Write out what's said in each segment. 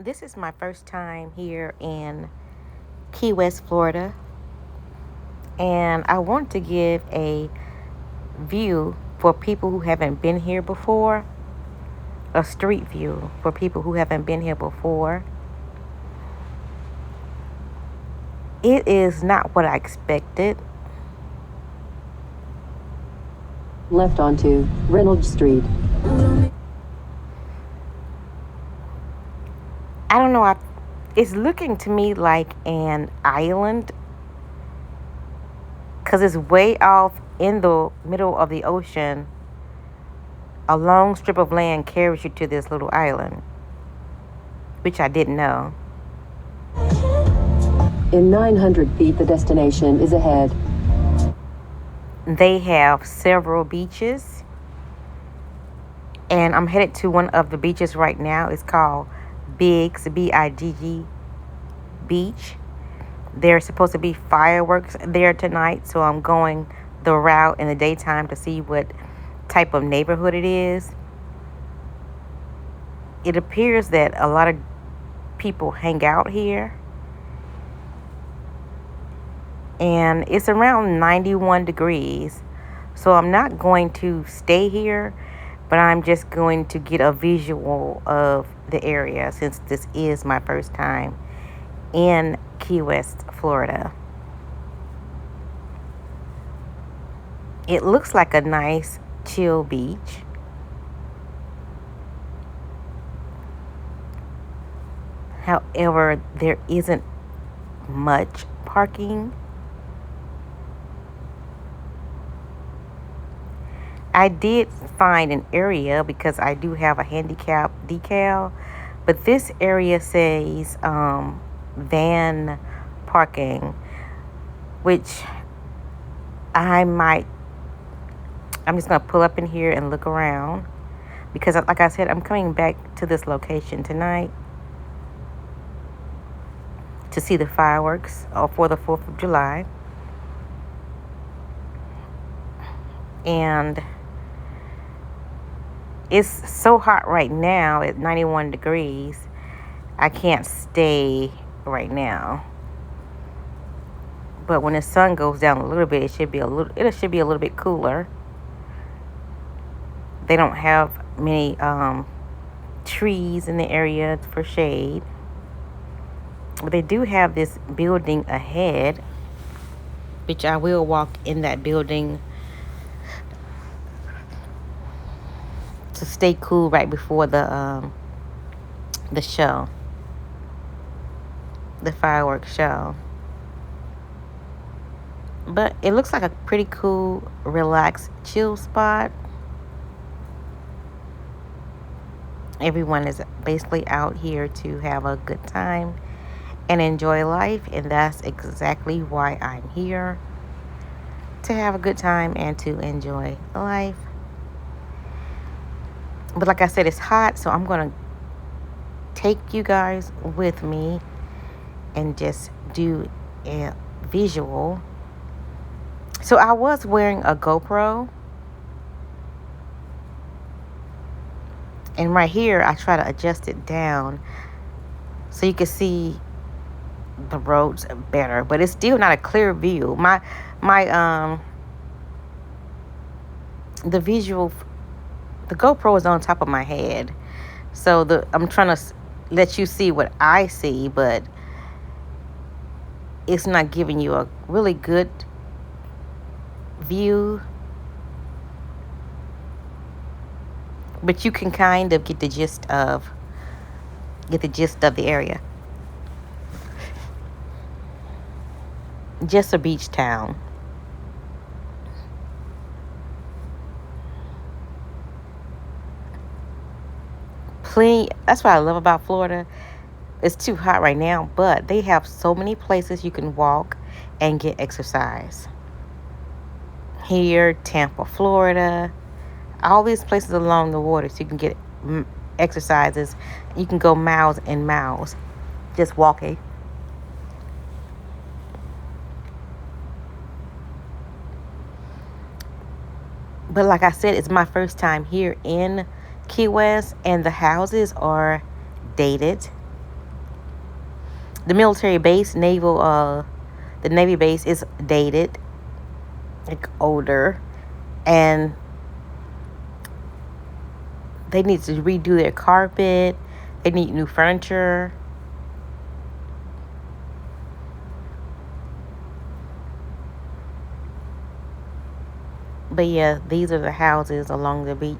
This is my first time here in Key West, Florida, and I want to give a view for people who haven't been here before, a street view for people who haven't been here before. It is not what I expected. Left onto Reynolds Street. I don't know, it's looking to me like an island because it's way off in the middle of the ocean. A long strip of land carries you to this little island, which I didn't know. In 900 feet, the destination is ahead. They have several beaches, and I'm headed to one of the beaches right now. It's called Biggs, Bigg Beach. There's supposed to be fireworks there tonight, so I'm going the route in the daytime to see what type of neighborhood it is. It appears that a lot of people hang out here, and it's around 91 degrees. So I'm not going to stay here, but I'm just going to get a visual of the area since this is my first time in Key West, Florida. It looks like a nice, chill beach. However, there isn't much parking. I did find an area because I do have a handicap decal, but this area says van parking, which I might, I'm just going to pull up in here and look around because, like I said, I'm coming back to this location tonight to see the fireworks for the 4th of July. And it's so hot right now at 91 degrees. I can't stay right now. But when the sun goes down a little bit, it should be a little bit cooler. They don't have many trees in the area for shade. But they do have this building ahead, which I will walk in that building to stay cool right before the show, the fireworks show. But it looks like a pretty cool, relaxed, chill spot. Everyone is basically out here to have a good time and enjoy life, and that's exactly why I'm here, to have a good time and to enjoy life. But like I said, it's hot, so I'm going to take you guys with me and just do a visual. So I was wearing a GoPro, and right here I try to adjust it down so you can see the roads better, but it's still not a clear view. My the visual, the GoPro is on top of my head, so I'm trying to let you see what I see, but it's not giving you a really good view. But you can kind of get the gist of the area. Just a beach town. Plenty. That's what I love about Florida. It's too hot right now, but they have so many places you can walk and get exercise. Here, Tampa, Florida, all these places along the water, so you can get exercises. You can go miles and miles just walking. But like I said, it's my first time here in Key West, and the houses are dated. The military base, the Navy base is dated, like older, and they need to redo their carpet. They need new furniture. But yeah, these are the houses along the beach.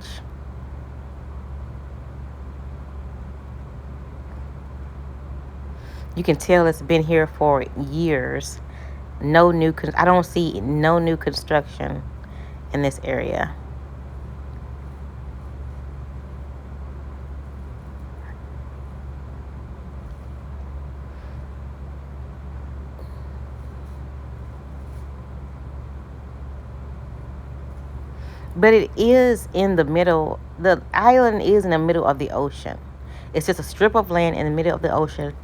You can tell it's been here for years. I don't see no new construction in this area. But it is in the middle. The island is in the middle of the ocean. It's just a strip of land in the middle of the ocean.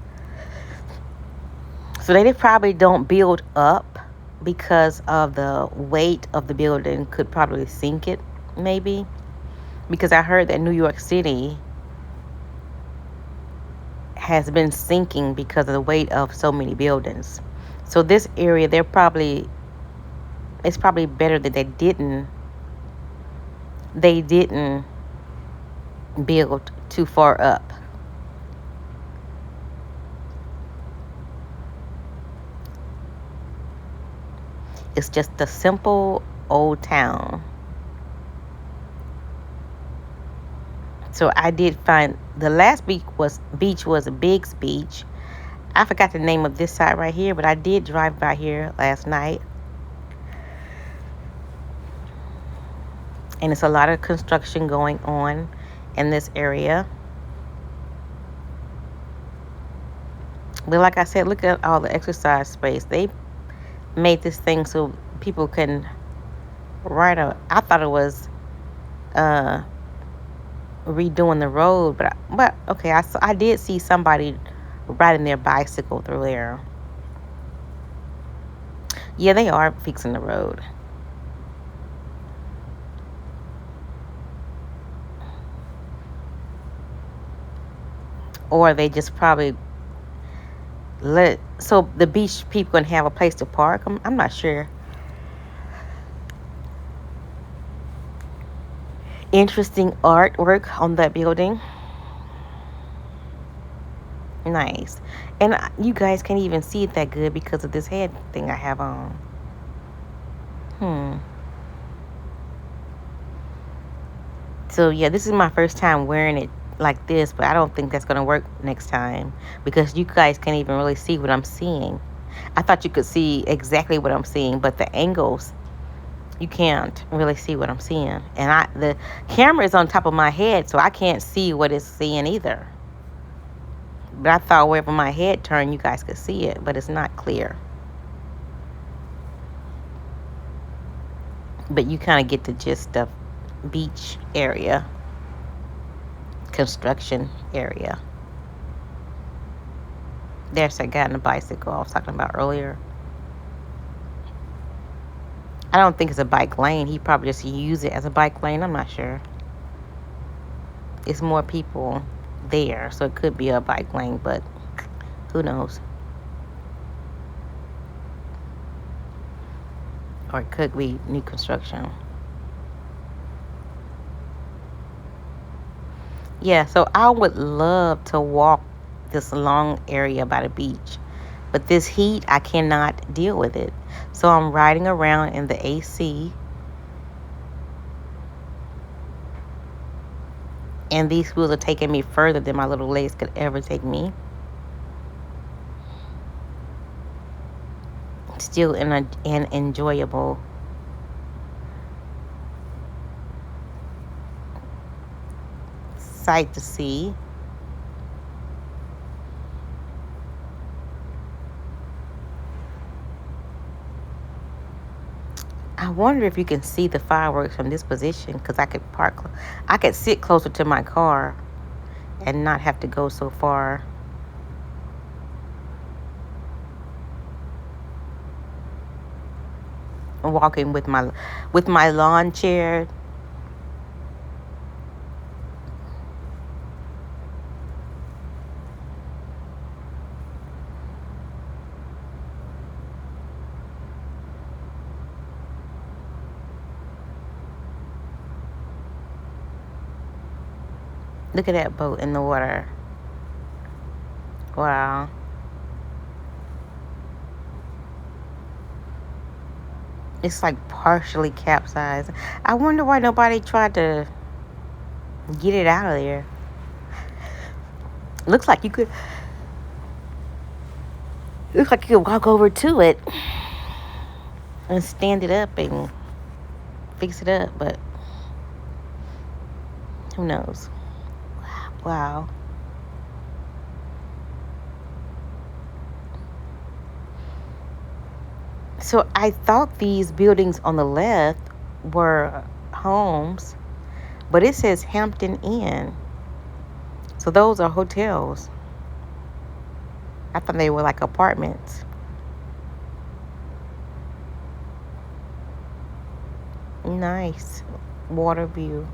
So they probably don't build up because of the weight of the building could probably sink it, maybe. Because I heard that New York City has been sinking because of the weight of so many buildings. So this area, it's probably better that they didn't build too far up. It's just a simple old town. So I did find the last beach was Biggs Beach. I forgot the name of this side right here, but I did drive by here last night. And it's a lot of construction going on in this area. But like I said, look at all the exercise space. They made this thing so people can I thought it was redoing the road, but okay, I did see somebody riding their bicycle through there. Yeah, they are fixing the road. Or they just probably so the beach people can have a place to park. I'm not sure. Interesting artwork on that building. Nice. And you guys can't even see it that good because of this head thing I have on. So yeah, this is my first time wearing it like this, but I don't think that's going to work next time because you guys can't even really see what I'm seeing. I thought you could see exactly what I'm seeing, but the angles, you can't really see what I'm seeing. And the camera is on top of my head, so I can't see what it's seeing either. But I thought wherever my head turned, you guys could see it, but it's not clear. But you kind of get the gist of beach area, construction area. There's that guy on the bicycle I was talking about earlier. I don't think it's a bike lane. He probably just used it as a bike lane. I'm not sure. It's more people there, so it could be a bike lane, but who knows? Or it could be new construction. Yeah, so I would love to walk this long area by the beach. But this heat, I cannot deal with it. So I'm riding around in the AC. And these wheels are taking me further than my little legs could ever take me. Still an enjoyable sight to see. I wonder if you can see the fireworks from this position, because I could sit closer to my car and not have to go so far. I'm walking with my lawn chair. Look at that boat in the water. Wow. It's like partially capsized. I wonder why nobody tried to get it out of there. Looks like you could walk over to it and stand it up and fix it up, but who knows? Wow. So I thought these buildings on the left were homes, but it says Hampton Inn. So those are hotels. I thought they were like apartments. Nice water view.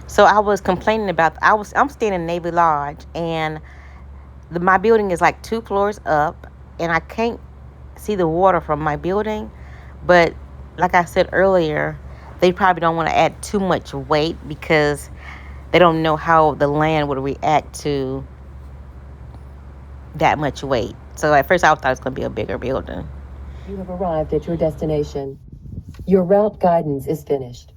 So I was complaining about I'm staying in Navy Lodge, and my building is like 2 floors up, and I can't see the water from my building. But like I said earlier, they probably don't want to add too much weight because they don't know how the land would react to that much weight. So at first I thought it was going to be a bigger building. You have arrived at your destination. Your route guidance is finished.